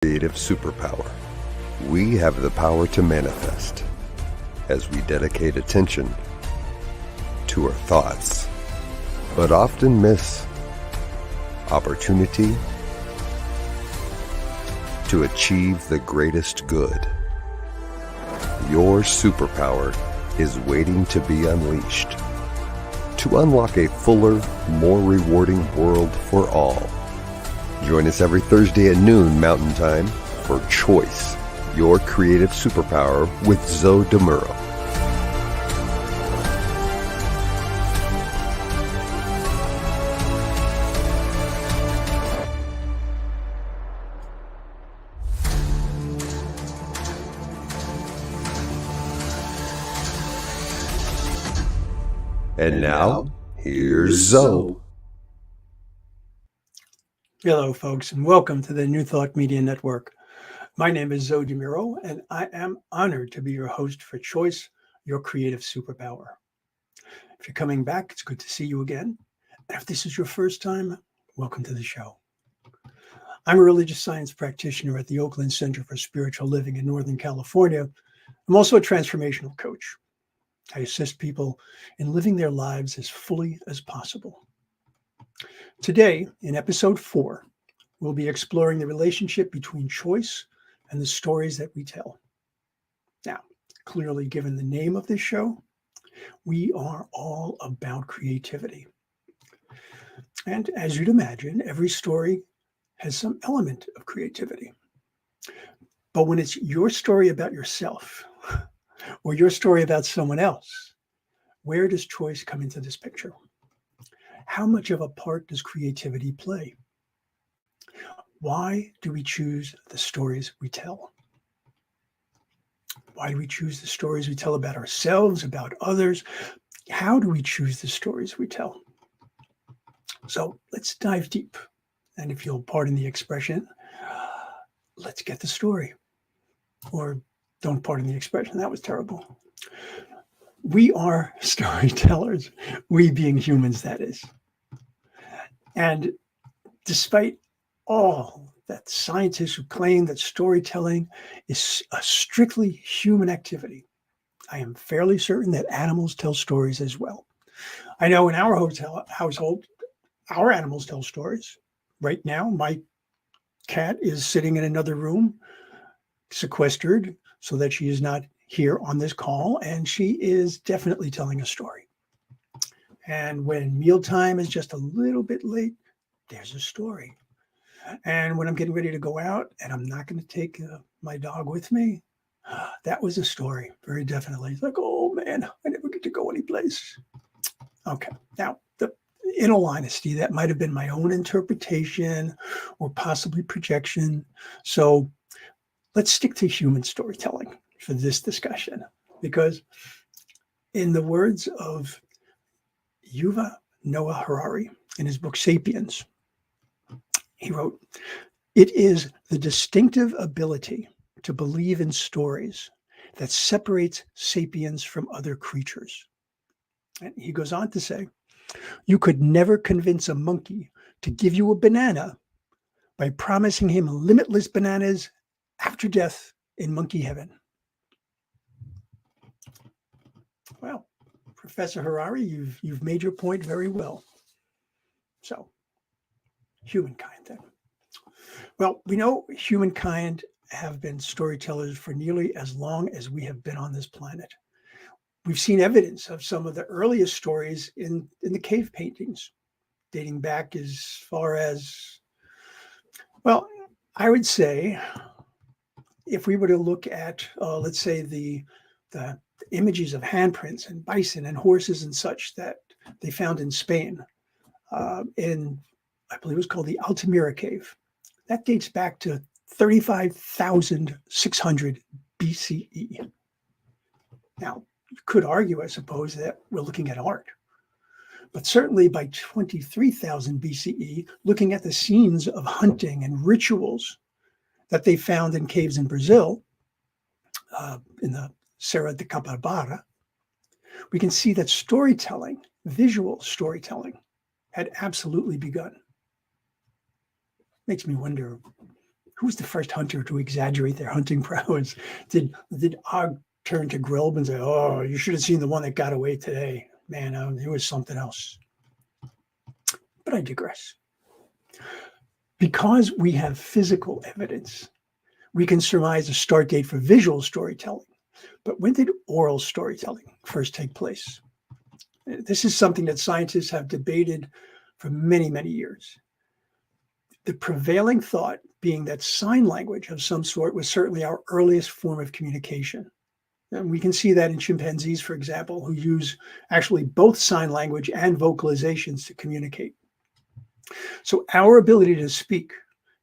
Creative superpower. We have the power to manifest as we dedicate attention to our thoughts, but often miss opportunity to achieve the greatest good. Your superpower is waiting to be unleashed to unlock a fuller, more rewarding world for all. Join us every Thursday at noon Mountain Time for Choice, Your Creative Superpower with Zoe Muro. And now, here's Zoe. Hello, folks, and welcome to the New Thought Media Network. My name is Zoe Muro, and I am honored to be your host for Choice, Your Creative Superpower. If you're coming back, it's good to see you again. And if this is your first time, welcome to the show. I'm a religious science practitioner at the Oakland Center for Spiritual Living in Northern California. I'm also a transformational coach. I assist people in living their lives as fully as possible. Today, in episode 4, we'll be exploring the relationship between choice and the stories that we tell. Now, clearly given the name of this show, we are all about creativity. And as you'd imagine, every story has some element of creativity. But when it's your story about yourself or your story about someone else, where does choice come into this picture? How much of a part does creativity play? Why do we choose the stories we tell? Why do we choose the stories we tell about ourselves, about others? How do we choose the stories we tell? So let's dive deep. And if you'll pardon the expression, let's get the story. Or don't pardon the expression, that was terrible. We are storytellers, we being humans, that is. And despite all that scientists who claim that storytelling is a strictly human activity, I am fairly certain that animals tell stories as well. I know in our household, our animals tell stories. Right now, my cat is sitting in another room, sequestered, so that she is not here on this call, and she is definitely telling a story. And when mealtime is just a little bit late, there's a story. And when I'm getting ready to go out and I'm not going to take my dog with me, that was a story, very definitely. It's like, oh man, I never get to go anyplace. Okay, now, in all honesty, that might have been my own interpretation or possibly projection. So let's stick to human storytelling for this discussion, because in the words of Yuval Noah Harari in his book Sapiens, he wrote, "It is the distinctive ability to believe in stories that separates sapiens from other creatures." And he goes on to say, "You could never convince a monkey to give you a banana by promising him limitless bananas after death in monkey heaven." Well, Professor Harari, you've made your point very well. So, humankind then. Well, we know humankind have been storytellers for nearly as long as we have been on this planet. We've seen evidence of some of the earliest stories in the cave paintings, dating back as far as, well, I would say, if we were to look at, let's say, the images of handprints and bison and horses and such that they found in Spain, in, I believe it was called the Altamira Cave. That dates back to 35,600 BCE. Now, you could argue, I suppose, that we're looking at art. But certainly by 23,000 BCE, looking at the scenes of hunting and rituals that they found in caves in Brazil, in the Serra de Capibara, we can see that storytelling, visual storytelling, had absolutely begun. Makes me wonder, Who was the first hunter to exaggerate their hunting prowess? Did Og turn to Grilb and say, "Oh, you should have seen the one that got away today. Man, it was something else." But I digress. Because we have physical evidence, we can surmise a start date for visual storytelling. But when did oral storytelling first take place? This is something that scientists have debated for many, many years. The prevailing thought being that sign language of some sort was certainly our earliest form of communication. And we can see that in chimpanzees, for example, who use actually both sign language and vocalizations to communicate. So our ability to speak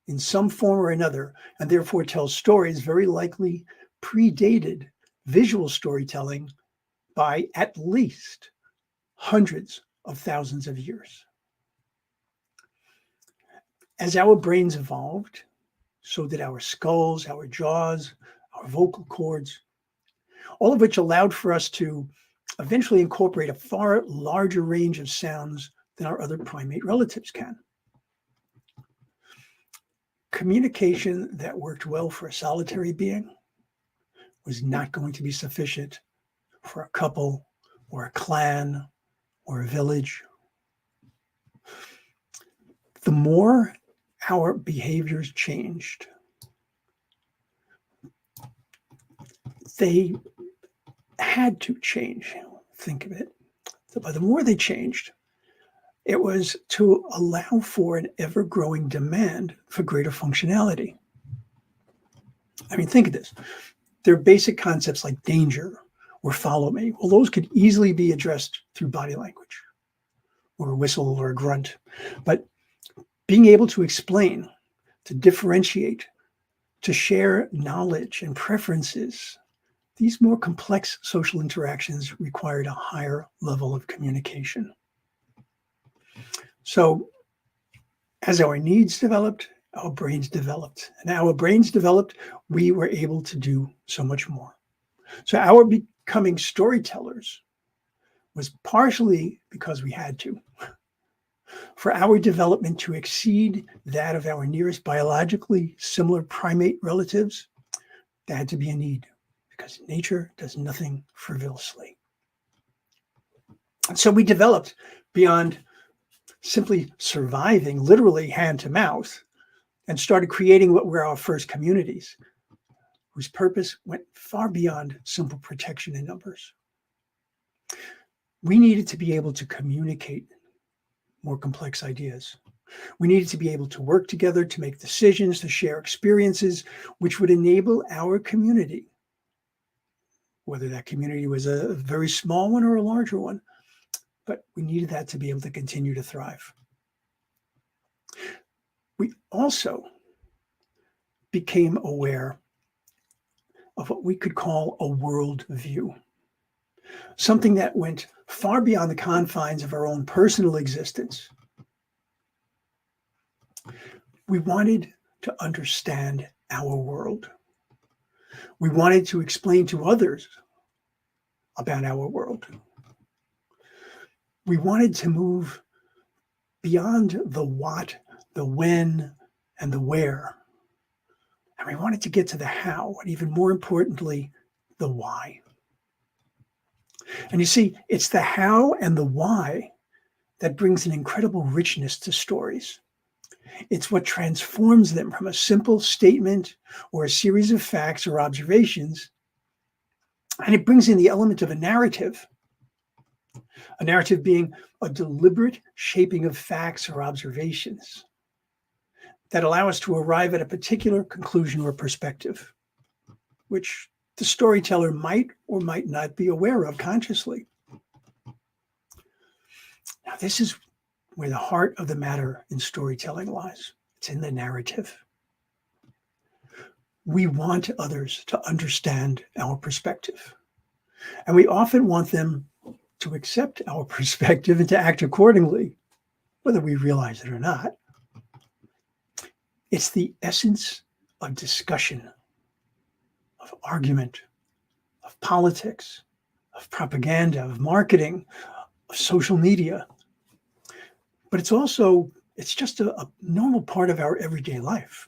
in some form or another, and therefore tell stories, very likely predated visual storytelling by at least hundreds of thousands of years. As our brains evolved, so did our skulls, our jaws, our vocal cords, all of which allowed for us to eventually incorporate a far larger range of sounds than our other primate relatives can. Communication that worked well for a solitary being was not going to be sufficient for a couple or a clan or a village. The more our behaviors changed, they had to change. Think of it. But the more they changed, it was to allow for an ever-growing demand for greater functionality. I mean, think of this. There are basic concepts like danger or follow me. Well, those could easily be addressed through body language or a whistle or a grunt. But being able to explain, to differentiate, to share knowledge and preferences, these more complex social interactions required a higher level of communication. So as our needs developed, our brains developed. And our brains developed, we were able to do so much more. So our becoming storytellers was partially because we had to. For our development to exceed that of our nearest biologically similar primate relatives, there had to be a need, because nature does nothing frivolously. And so we developed beyond simply surviving, literally hand to mouth, and started creating what were our first communities, whose purpose went far beyond simple protection in numbers. We needed to be able to communicate more complex ideas. We needed to be able to work together, to make decisions, to share experiences, which would enable our community, whether that community was a very small one or a larger one, but we needed that to be able to continue to thrive. We also became aware of what we could call a world view, something that went far beyond the confines of our own personal existence. We wanted to understand our world. We wanted to explain to others about our world. We wanted to move beyond the what, the when, and the where. And we wanted to get to the how, and even more importantly, the why. And you see, it's the how and the why that brings an incredible richness to stories. It's what transforms them from a simple statement or a series of facts or observations, and it brings in the element of a narrative being a deliberate shaping of facts or observations that allow us to arrive at a particular conclusion or perspective, which the storyteller might or might not be aware of consciously. Now, this is where the heart of the matter in storytelling lies. It's in the narrative. We want others to understand our perspective, and we often want them to accept our perspective and to act accordingly, whether we realize it or not. It's the essence of discussion, of argument, of politics, of propaganda, of marketing, of social media. But it's just a normal part of our everyday life.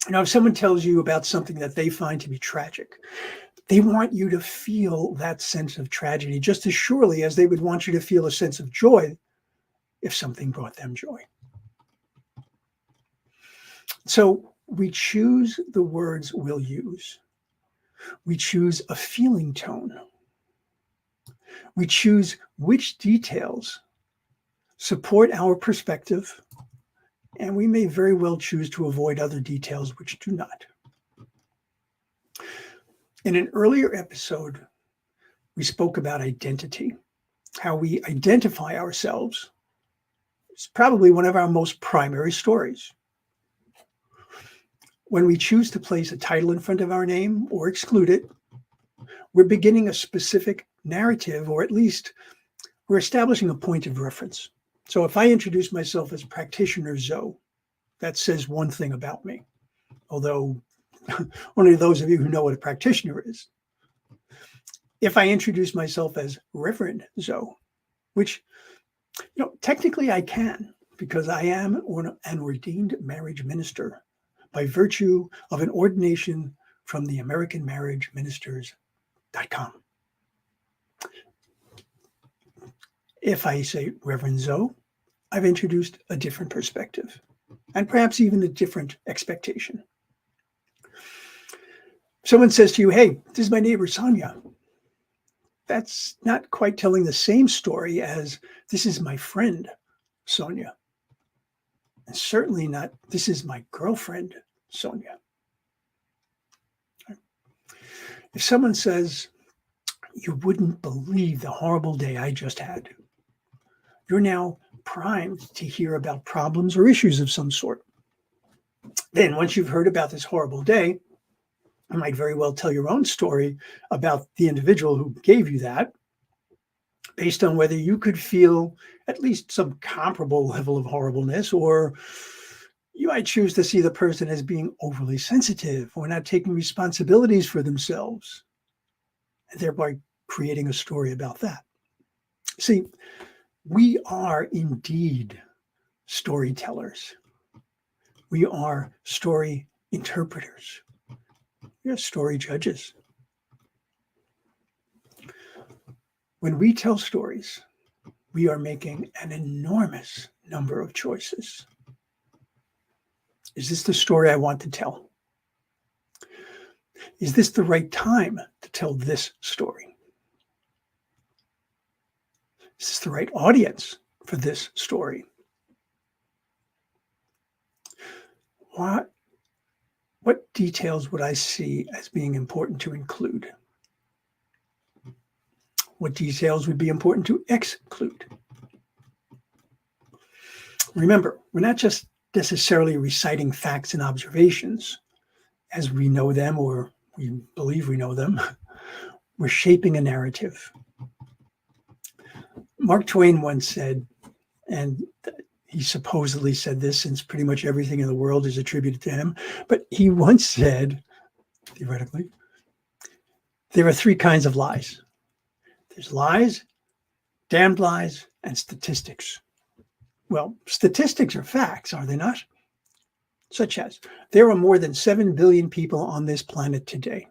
Now, if someone tells you about something that they find to be tragic, they want you to feel that sense of tragedy just as surely as they would want you to feel a sense of joy if something brought them joy. So we choose the words we'll use. We choose a feeling tone. We choose which details support our perspective, and we may very well choose to avoid other details which do not. In an earlier episode, we spoke about identity, how we identify ourselves. It's probably one of our most primary stories. When we choose to place a title in front of our name or exclude it, we're beginning a specific narrative, or at least we're establishing a point of reference. So if I introduce myself as practitioner Zoe, that says one thing about me, although only those of you who know what a practitioner is. If I introduce myself as Reverend Zoe, which, technically I can, because I am an ordained marriage minister by virtue of an ordination from the AmericanMarriageMinisters.com. If I say Reverend Zoe, I've introduced a different perspective and perhaps even a different expectation. Someone says to you, hey, this is my neighbor, Sonia. That's not quite telling the same story as this is my friend, Sonia. And certainly not, this is my girlfriend, Sonia. If someone says, you wouldn't believe the horrible day I just had, you're now primed to hear about problems or issues of some sort. Then once you've heard about this horrible day, you might very well tell your own story about the individual who gave you that, based on whether you could feel at least some comparable level of horribleness, or you might choose to see the person as being overly sensitive or not taking responsibilities for themselves, and thereby creating a story about that. See, we are indeed storytellers. We are story interpreters. We are story judges. When we tell stories, we are making an enormous number of choices. Is this the story I want to tell? Is this the right time to tell this story? Is this the right audience for this story? What details would I see as being important to include? What details would be important to exclude? Remember, we're not just necessarily reciting facts and observations as we know them or we believe we know them. We're shaping a narrative. Mark Twain once said, and he supposedly said this since pretty much everything in the world is attributed to him, but he once said, theoretically, there are three kinds of lies. There's lies, damned lies, and statistics. Well, statistics are facts, are they not? Such as, there are more than 7 billion people on this planet today.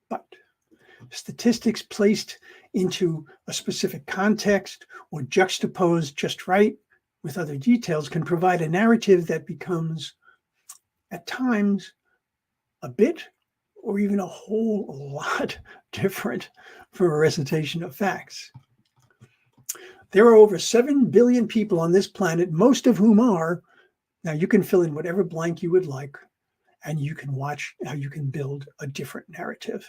But statistics placed into a specific context or juxtaposed just right with other details can provide a narrative that becomes, at times, a bit or even a whole lot different from a recitation of facts. There are over 7 billion people on this planet, most of whom are, now you can fill in whatever blank you would like, and you can watch how you can build a different narrative.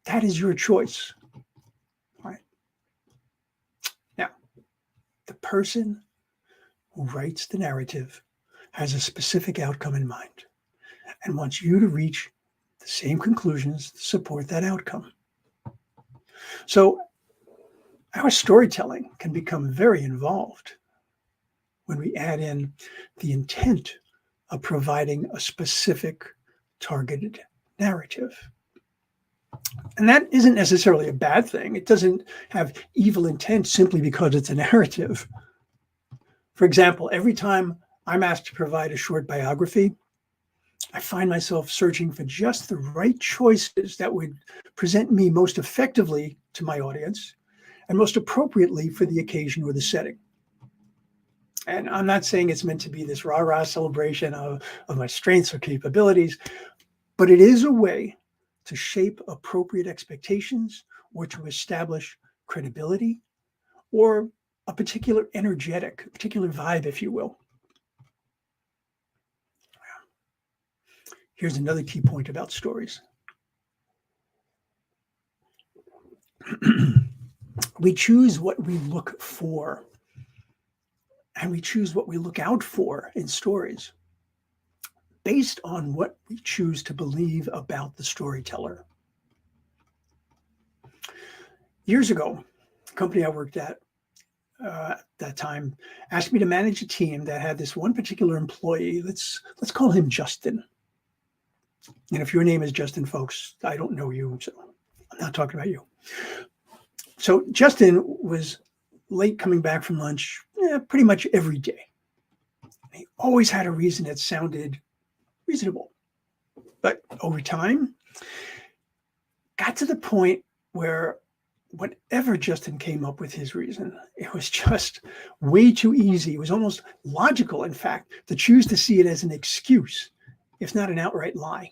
That is your choice. All right. Now, the person who writes the narrative has a specific outcome in mind and wants you to reach the same conclusions to support that outcome. So our storytelling can become very involved when we add in the intent of providing a specific targeted narrative. And that isn't necessarily a bad thing. It doesn't have evil intent simply because it's a narrative. For example, every time I'm asked to provide a short biography, I find myself searching for just the right choices that would present me most effectively to my audience and most appropriately for the occasion or the setting. And I'm not saying it's meant to be this rah-rah celebration of my strengths or capabilities, but it is a way to shape appropriate expectations or to establish credibility or a particular vibe, if you will. Here's another key point about stories. We choose what we look for, and we choose what we look out for in stories based on what we choose to believe about the storyteller. Years ago, the company I worked at that time asked me to manage a team that had this one particular employee. Let's call him Justin. And if your name is Justin, folks, I don't know you, so I'm not talking about you. So Justin was late coming back from lunch pretty much every day. He always had a reason that sounded reasonable. But over time, got to the point where whenever Justin came up with his reason, it was just way too easy. It was almost logical, in fact, to choose to see it as an excuse, if not an outright lie.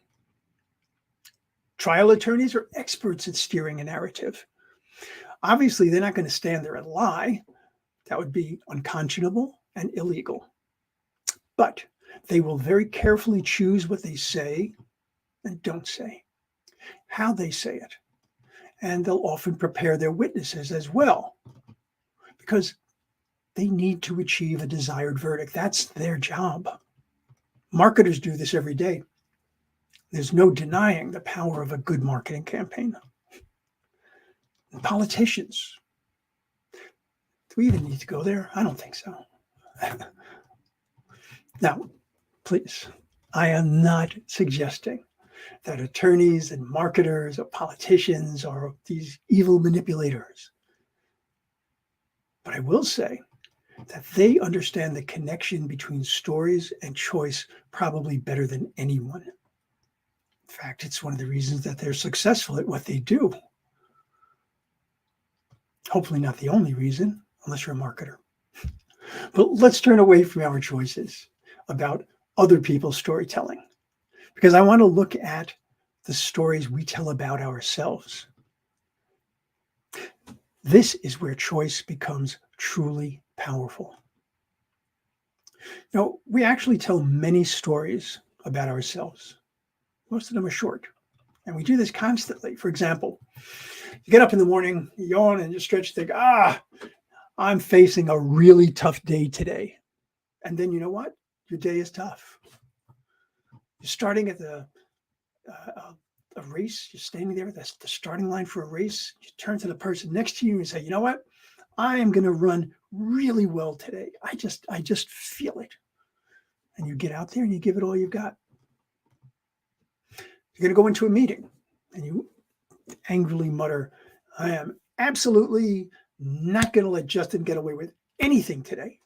Trial attorneys are experts at steering a narrative. Obviously, they're not going to stand there and lie. That would be unconscionable and illegal. But they will very carefully choose what they say and don't say, how they say it. And they'll often prepare their witnesses as well, because they need to achieve a desired verdict. That's their job. Marketers do this every day. There's no denying the power of a good marketing campaign. And politicians, do we even need to go there? I don't think so. Now, please, I am not suggesting that attorneys and marketers or politicians are these evil manipulators. But I will say that they understand the connection between stories and choice probably better than anyone. In fact, it's one of the reasons that they're successful at what they do. Hopefully not the only reason, unless you're a marketer. But let's turn away from our choices about other people's storytelling, because I want to look at the stories we tell about ourselves. This is where choice becomes truly powerful. Now, we actually tell many stories about ourselves. Most of them are short, and we do this constantly. For example, you get up in the morning, you yawn and you stretch, think, I'm facing a really tough day today. And then you know what? Your day is tough. You're starting at a race. You're standing there. That's the starting line for a race. You turn to the person next to you and say, you know what? I am going to run really well today. I just feel it. And you get out there and you give it all you've got. You're going to go into a meeting and you angrily mutter, I am absolutely not going to let Justin get away with anything today.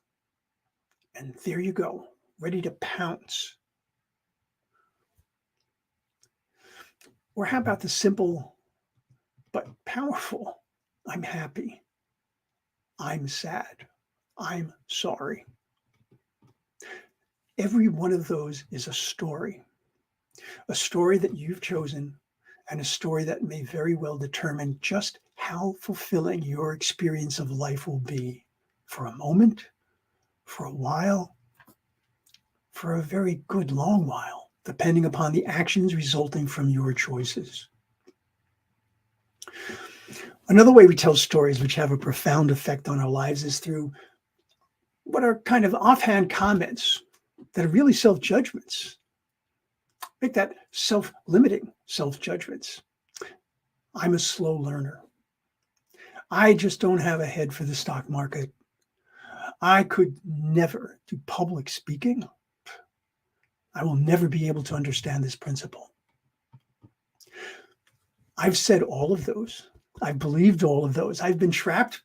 And there you go, ready to pounce. Or how about the simple but powerful, I'm happy, I'm sad, I'm sorry. Every one of those is a story that you've chosen, and a story that may very well determine just how fulfilling your experience of life will be for a moment, for a while, for a very good long while, depending upon the actions resulting from your choices. Another way we tell stories which have a profound effect on our lives is through what are kind of offhand comments that are really self-judgments. Make that self-limiting self-judgments. I'm a slow learner. I just don't have a head for the stock market. I could never do public speaking. I will never be able to understand this principle. I've said all of those. I've believed all of those. I've been trapped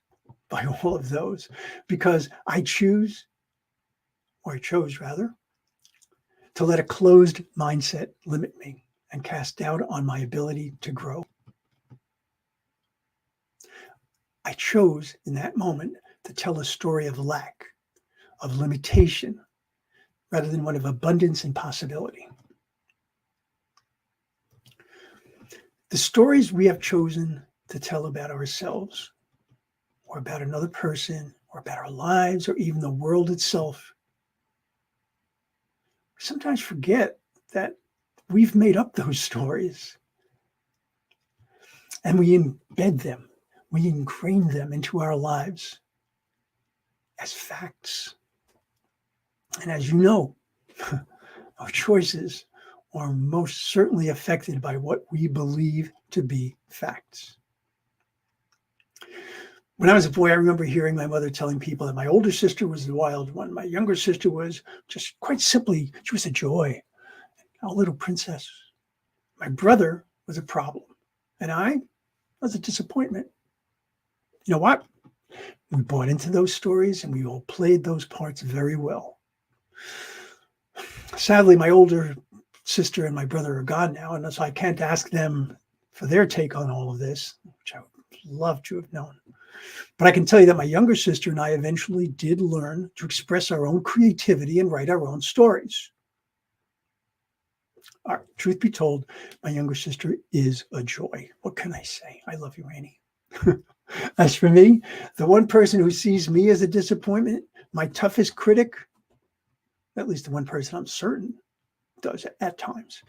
by all of those because I choose or I chose rather, to let a closed mindset limit me and cast doubt on my ability to grow. I chose in that moment to tell a story of lack, of limitation, rather than one of abundance and possibility. The stories we have chosen to tell about ourselves, or about another person, or about our lives, or even the world itself, we sometimes forget that we've made up those stories and we embed them, we ingrain them into our lives as facts. And as you know, our choices are most certainly affected by what we believe to be facts. When I was a boy, I remember hearing my mother telling people that my older sister was the wild one. My younger sister was just quite simply, she was a joy, a little princess. My brother was a problem, and I was a disappointment. You know what? We bought into those stories and we all played those parts very well. Sadly, my older sister and my brother are gone now, and so I can't ask them for their take on all of this, which I would love to have known. But I can tell you that my younger sister and I eventually did learn to express our own creativity and write our own stories. Truth be told, my younger sister is a joy. What can I say? I love you, Annie. As for me, the one person who sees me as a disappointment, my toughest critic, at least the one person I'm certain does at times,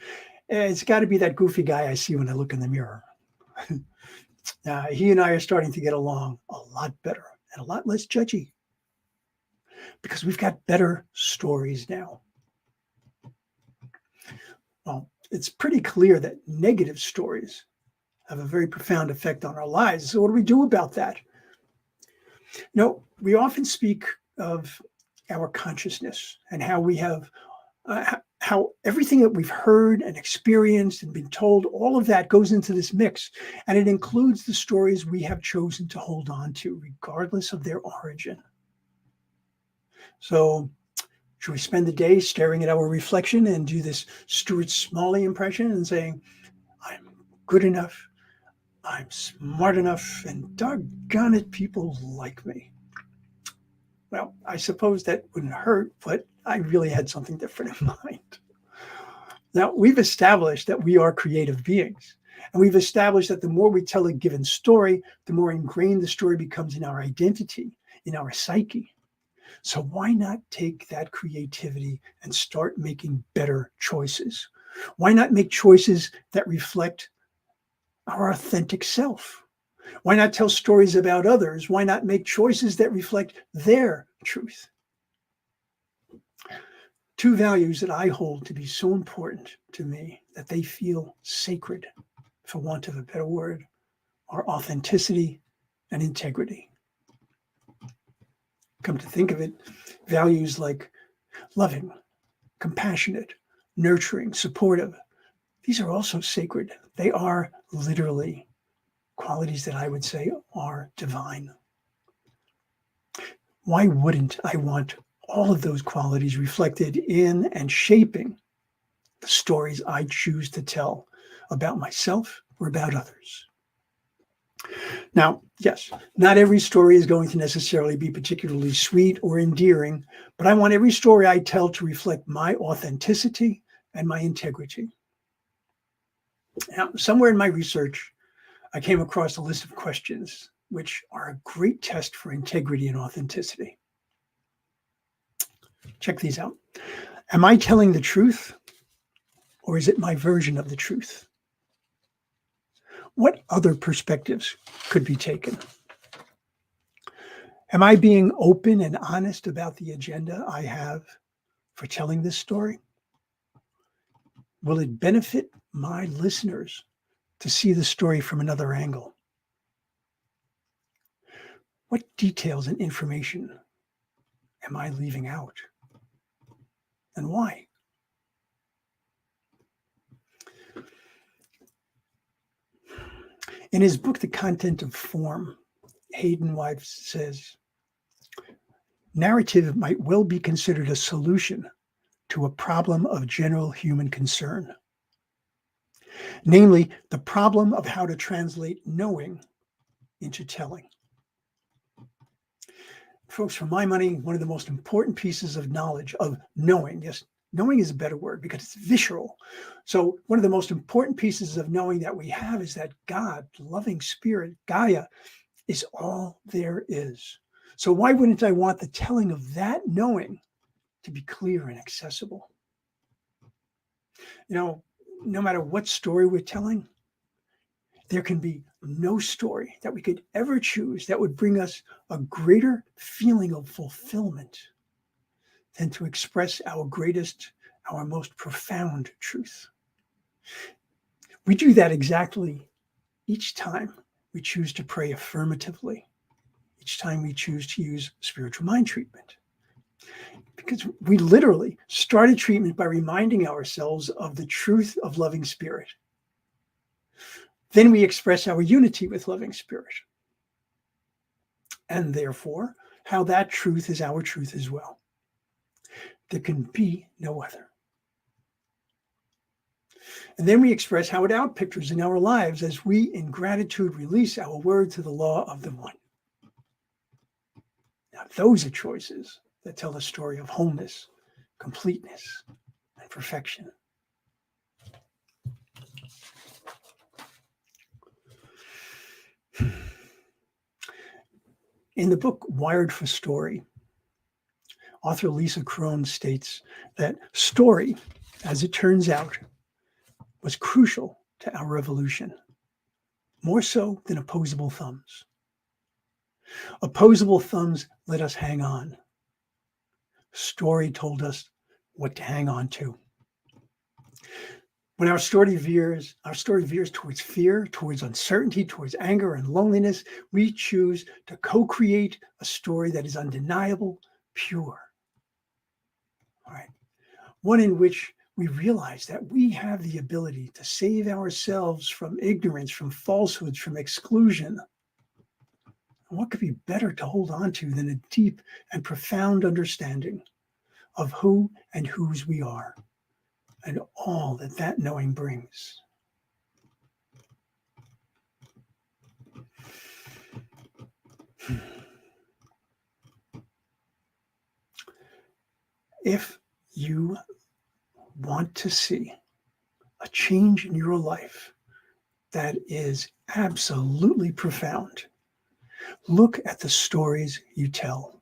it's got to be that goofy guy I see when I look in the mirror. He and I are starting to get along a lot better and a lot less judgy because we've got better stories now. Well, it's pretty clear that negative stories have a very profound effect on our lives. So what do we do about that? We often speak of our consciousness and how we have, how everything that we've heard and experienced and been told, all of that goes into this mix. And it includes the stories we have chosen to hold on to, regardless of their origin. So should we spend the day staring at our reflection and do this Stuart Smalley impression and saying, I'm good enough, I'm smart enough, and doggone it, people like me? Well, I suppose that wouldn't hurt, but I really had something different in mind. Now, we've established that we are creative beings, and we've established that the more we tell a given story, the more ingrained the story becomes in our identity, in our psyche. So why not take that creativity and start making better choices? Why not make choices that reflect our authentic self? Why not tell stories about others? Why not make choices that reflect their truth? Two values that I hold to be so important to me that they feel sacred, for want of a better word, are authenticity and integrity. Come to think of it, values like loving, compassionate, nurturing, supportive, these are also sacred. They are literally qualities that I would say are divine. Why wouldn't I want all of those qualities reflected in and shaping the stories I choose to tell about myself or about others? Now, yes, not every story is going to necessarily be particularly sweet or endearing, but I want every story I tell to reflect my authenticity and my integrity. Now, somewhere in my research, I came across a list of questions which are a great test for integrity and authenticity. Check these out. Am I telling the truth, or is it my version of the truth? What other perspectives could be taken? Am I being open and honest about the agenda I have for telling this story? Will it benefit my listeners to see the story from another angle? What details and information am I leaving out? And why? In his book, The Content of Form, Hayden White says, Narrative might well be considered a solution to a problem of general human concern, namely the problem of how to translate knowing into telling. Folks, for my money, one of the most important pieces of knowledge, of knowing, yes, knowing is a better word because it's visceral. So one of the most important pieces of knowing that we have is that God, loving spirit, Gaia, is all there is. So why wouldn't I want the telling of that knowing to be clear and accessible? You know, no matter what story we're telling, there can be no story that we could ever choose that would bring us a greater feeling of fulfillment than to express our greatest, our most profound truth. We do that exactly each time we choose to pray affirmatively, each time we choose to use spiritual mind treatment. Because we literally started treatment by reminding ourselves of the truth of loving spirit. Then we express our unity with loving spirit, and therefore how that truth is our truth as well. There can be no other. And then we express how it outpictures in our lives as we, in gratitude, release our word to the law of the one. Now, those are choices that tell a story of wholeness, completeness, and perfection. In the book Wired for Story, author Lisa Crone states that story, as it turns out, was crucial to our evolution, more so than opposable thumbs. Opposable thumbs let us hang on. Story told us what to hang on to. When our story veers towards fear, towards uncertainty, towards anger and loneliness, we choose to co-create a story that is undeniable, pure. All right. One in which we realize that we have the ability to save ourselves from ignorance, from falsehoods, from exclusion. And what could be better to hold on to than a deep and profound understanding of who and whose we are, and all that that knowing brings. If you want to see a change in your life that is absolutely profound, look at the stories you tell.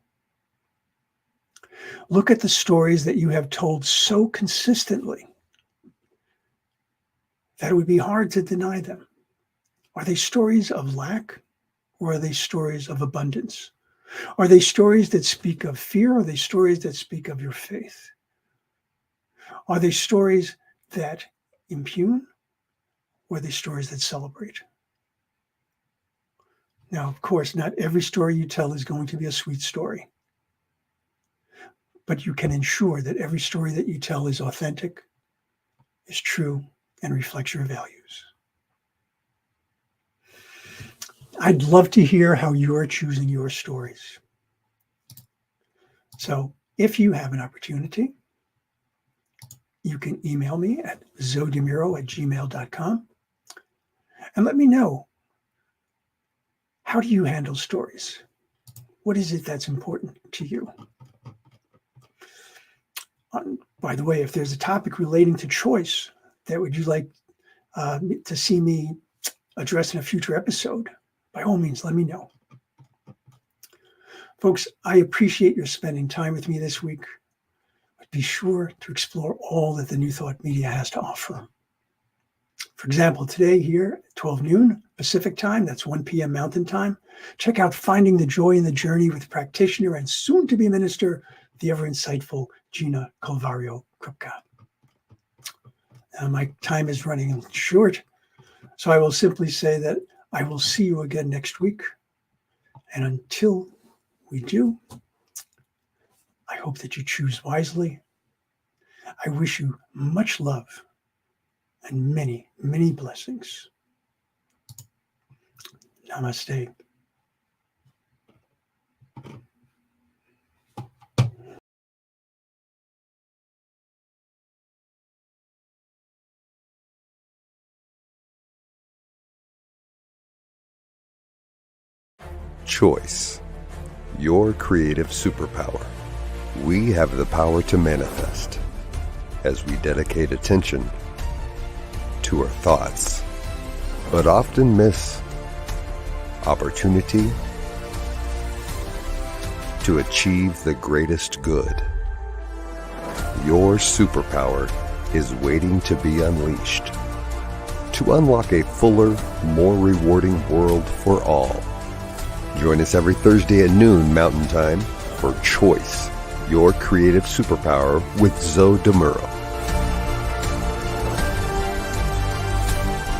Look at the stories that you have told so consistently that it would be hard to deny them. Are they stories of lack, or are they stories of abundance? Are they stories that speak of fear, or are they stories that speak of your faith? Are they stories that impugn, or are they stories that celebrate? Now, of course, not every story you tell is going to be a sweet story, but you can ensure that every story that you tell is authentic, is true, and reflects your values. I'd love to hear how you're choosing your stories. So if you have an opportunity, you can email me at zodimuro@gmail.com and let me know, how do you handle stories? What is it that's important to you? By the way, if there's a topic relating to choice that would you like to see me address in a future episode, by all means, let me know. Folks, I appreciate your spending time with me this week. But be sure to explore all that the New Thought Media has to offer. For example, today here at 12 noon Pacific time, that's 1 p.m. Mountain time, check out Finding the Joy in the Journey with practitioner and soon-to-be minister, the ever-insightful Gina Calvario Krupka. My time is running short, so I will simply say that I will see you again next week. And until we do, I hope that you choose wisely. I wish you much love and many, many blessings. Namaste. Choice, your creative superpower. We have the power to manifest as we dedicate attention to our thoughts, but often miss opportunity to achieve the greatest good. Your superpower is waiting to be unleashed to unlock a fuller, more rewarding world for all. Join us every Thursday at noon Mountain Time for Choice, your creative superpower with Muro.